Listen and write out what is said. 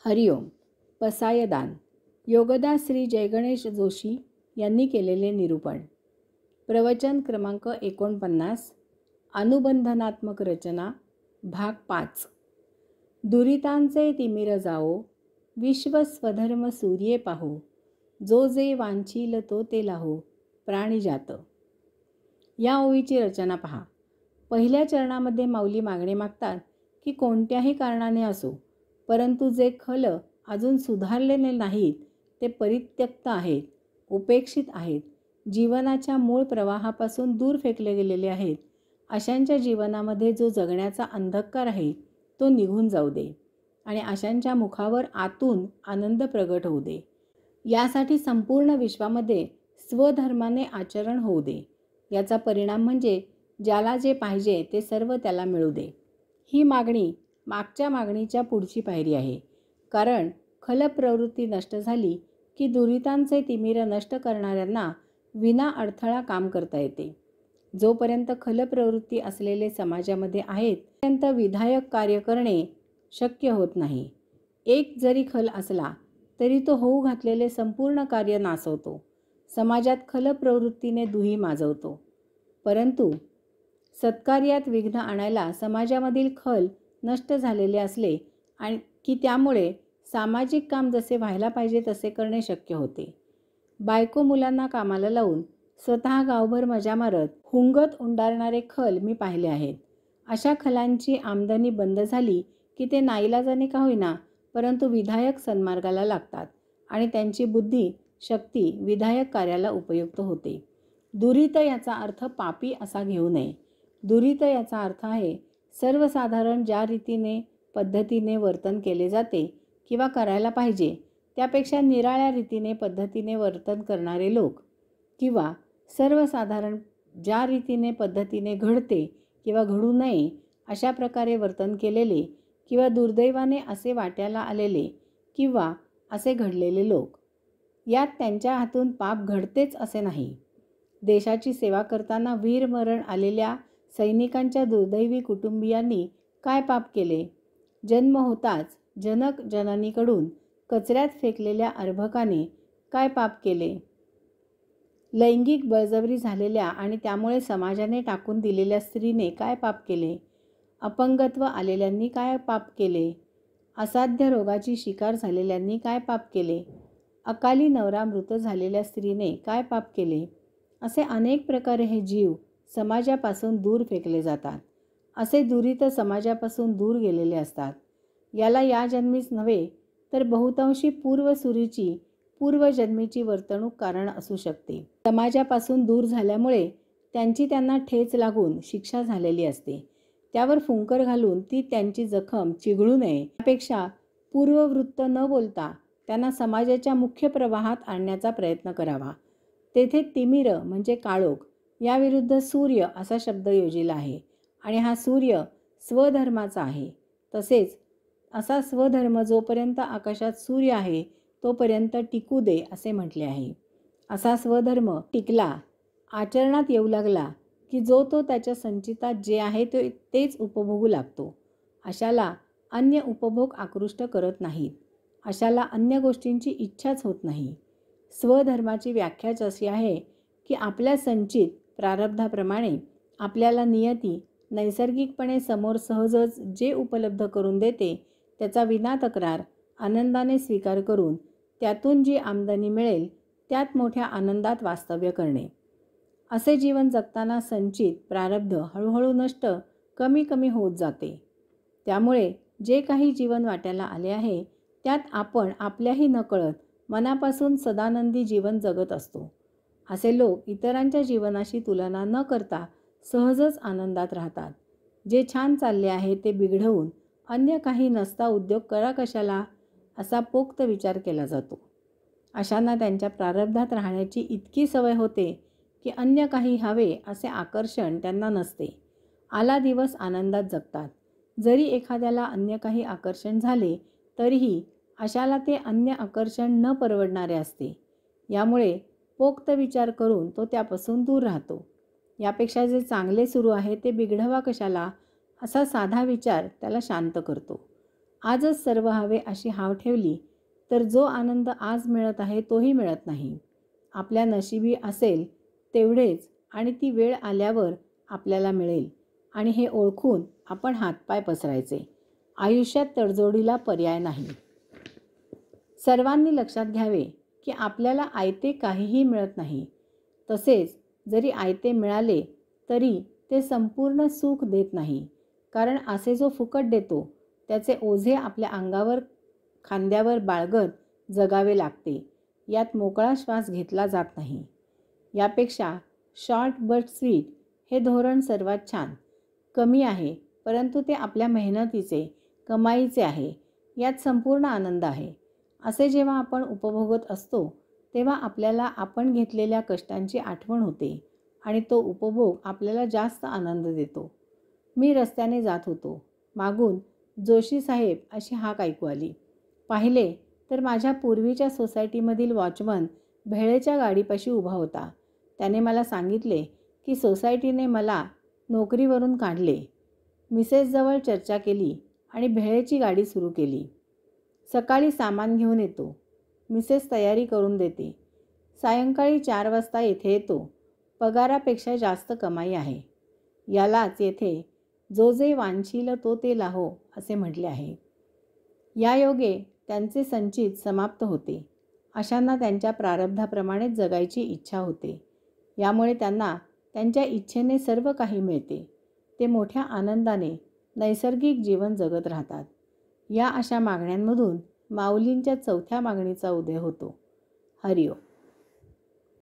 हरिओम. पसायदान. योगदास श्री जयगणेश जोशी यांनी केलेले निरूपण. प्रवचन क्रमांक 49. अनुबंधनात्मक रचना भाग 5. दुरितांचे तिमिर जाओ, विश्व स्वधर्म सूर्ये पाहो, जो जे वांछील तो ते लाहो, प्राणिजात. या ओवीची रचना पहा. पहिल्या चरणामध्ये माऊली मागणे मागतात की कोणत्याही कारणाने असो, परंतु जे खल अजून सुधारलेले नाहीत, ते परित्यक्त आहेत, उपेक्षित आहेत, जीवनाच्या मूळ प्रवाहापासून दूर फेकले गेलेले आहेत, अशांच्या जीवनामध्ये जो जगण्याचा अंधकार आहे तो निघून जाऊ दे आणि अशांच्या मुखावर आतून आनंद प्रगट होऊ दे. यासाठी संपूर्ण विश्वामध्ये स्वधर्माने आचरण होऊ दे. याचा परिणाम म्हणजे ज्याला जे पाहिजे ते सर्व त्याला मिळू दे. ही मागणी मागच्या मागणीच्या पुढची पायरी आहे. कारण खलप्रवृत्ती नष्ट झाली की दुरितांचे तिमिर नष्ट करणाऱ्यांना विना अडथळा काम करता येते. जोपर्यंत खलप्रवृत्ती असलेले समाजामध्ये आहेत तोपर्यंत विधायक कार्य करणे शक्य होत नाही. एक जरी खल असला तरी तो होऊ घातलेले संपूर्ण कार्य नासवतो, समाजात खलप्रवृत्तीने दुही माजवतो. परंतु सत्कार्यात विघ्न आणायला समाजामधील खल नष्ट झालेले असले आणि की त्यामुळे सामाजिक काम जसे व्हायला पाहिजे तसे करणे शक्य होते. बायको मुलांना कामाला लावून स्वतः गावभर मजा मारत हुंगत उंडारणारे खल मी पाहिले आहेत. अशा खलांची आमदनी बंद झाली की ते नाईलाजाने का होईना परंतु विधायक सन्मार्गाला लागतात आणि त्यांची बुद्धी शक्ती विधायक कार्याला उपयुक्त होते. दुरित याचा अर्थ पापी असा घेऊ नये. दुरित याचा अर्थ आहे सर्वसाधारण ज्या रीतीने पद्धतीने वर्तन केले जाते किंवा करायला पाहिजे त्यापेक्षा निराळ्या रीतीने पद्धतीने वर्तन करणारे लोक, किंवा सर्वसाधारण ज्या रीतीने पद्धतीने घडते किंवा घडू नये अशा प्रकारे वर्तन केलेले किंवा दुर्दैवाने असे वाट्याला आलेले किंवा असे घडलेले लोक. यात त्यांच्या हातून पाप घडतेच असे नाही. देशाची सेवा करताना वीरमरण आलेल्या सैनिकांच्या दुर्दैवी कुटुंबियांनी काय पाप केले? जन्म होताच जनक जननीकडून कचऱ्यात फेकलेल्या अर्भकाने काय पाप केले? लैंगिक बळजबरी झालेल्या आणि त्यामुळे समाजाने टाकून दिलेल्या स्त्रीने काय पाप केले? अपंगत्व आलेल्यांनी काय पाप केले? असाध्य रोगाची शिकार झालेल्यांनी काय पाप केले? अकाली नवरा मृत झालेल्या स्त्रीने काय पाप केले? असे अनेक प्रकारे हे जीव समाजापासून दूर फेकले जातात. असे दुरित समाजापासून दूर गेलेले असतात. याला या जन्मीच नव्हे तर बहुतांशी पूर्वसुरीची पूर्वजन्मीची वर्तणूक कारण असू शकते. समाजापासून दूर झाल्यामुळे त्यांची त्यांना ठेच लागून शिक्षा झालेली असते. त्यावर फुंकर घालून ती त्यांची जखम चिघळू नये यापेक्षा पूर्ववृत्त न बोलता त्यांना समाजाच्या मुख्य प्रवाहात आणण्याचा प्रयत्न करावा. तेथे तिमिर म्हणजे काळोख याविरुद्ध सूर्य असा शब्द योजिला आहे आणि हा सूर्य स्वधर्माचा आहे. तसेच असा स्वधर्म जोपर्यंत आकाशात सूर्य आहे तोपर्यंत टिकू दे असे म्हटले आहे. असा स्वधर्म टिकला, आचरणात येऊ लागला की जो तो त्याच्या संचितात जे आहे तेच उपभोगू लागतो. अशाला अन्य उपभोग आकृष्ट करत नाहीत. अशाला अन्य गोष्टींची इच्छाच होत नाही. स्वधर्माची व्याख्याच अशी आहे की आपल्या संचित प्रारब्धाप्रमाणे आपल्याला नियती नैसर्गिकपणे समोर सहजच जे उपलब्ध करून देते त्याचा विना तक्रार आनंदाने स्वीकार करून त्यातून जी आमदनी मिळेल त्यात मोठ्या आनंदात वास्तव्य करणे. असे जीवन जगताना संचित प्रारब्ध हळूहळू नष्ट कमी कमी होत जाते. त्यामुळे जे काही जीवन वाट्याला आले आहे त्यात आपण आपल्याही नकळत मनापासून सदानंदी जीवन जगत असतो. असे लोक इतरांच्या जीवनाशी तुलना न करता सहजच आनंदात राहतात. जे छान चालले आहे ते बिघडवून अन्य काही नसता उद्योग करा कशाला असा पोक्त विचार केला जातो. अशांना त्यांच्या प्रारब्धात राहण्याची इतकी सवय होते की अन्य काही हवे असे आकर्षण त्यांना नसते. आला दिवस आनंदात जगतात. जरी एखाद्याला अन्य काही आकर्षण झाले तरीही अशाला ते अन्य आकर्षण न परवडणारे असते. यामुळे पोक्त विचार करून तो त्यापासून दूर राहतो. यापेक्षा जे चांगले सुरू आहे ते बिघडवा कशाला असा साधा विचार त्याला शांत करतो. आजच सर्व हवे अशी हाव ठेवली तर जो आनंद आज मिळत आहे तोही मिळत नाही. आपल्या नशिबी असेल तेवढेच आणि ती वेळ आल्यावर आपल्याला मिळेल आणि हे ओळखून आपण हातपाय पसरायचे. आयुष्यात तडजोडीला पर्याय नाही. सर्वांनी लक्षात घ्यावे की आपल्याला आयते काहीही मिळत नाही. तसेच जरी आयते मिळाले तरी ते संपूर्ण सुख देत नाही. कारण असे जो फुकट देतो त्याचे ओझे आपल्या अंगावर खांद्यावर बाळगत जगावे लागते. यात मोकळा श्वास घेतला जात नाही. यापेक्षा शॉर्ट बट स्वीट हे धोरण सर्वात छान. कमी आहे परंतु ते आपल्या मेहनतीचे कमाईचे आहे. यात संपूर्ण आनंद आहे. असे जेव्हा आपण उपभोगत असतो तेव्हा आपल्याला आपण घेतलेल्या कष्टांची आठवण होते आणि तो उपभोग आपल्याला जास्त आनंद देतो. मी रस्त्याने जात होतो. मागून जोशी साहेब अशी हाक ऐकू आली. पाहिले तर माझ्या पूर्वीच्या सोसायटीमधील वॉचमन भेळेच्या गाडीपाशी उभा होता. त्याने मला सांगितले की सोसायटीने मला नोकरीवरून काढले. मिसेसजवळ चर्चा केली आणि भेळेची गाडी सुरू केली. सकाळी सामान घेऊन येतो. मिसेस तयारी करून देते. सायंकाळी 4 वाजता येथे येतो. पगारापेक्षा जास्त कमाई आहे. यालाच येथे जो जे वांछील तो ते लाहो असे म्हटले आहे. यायोगे त्यांचे संचित समाप्त होते. अशांना त्यांच्या प्रारब्धाप्रमाणेच जगायची इच्छा होते. यामुळे त्यांना त्यांच्या इच्छेने सर्व काही मिळते. ते मोठ्या आनंदाने नैसर्गिक जीवन जगत राहतात. या अशा मागण्यांमधून माऊलींच्या चौथ्या मागणीचा उदय होतो. हरिओम.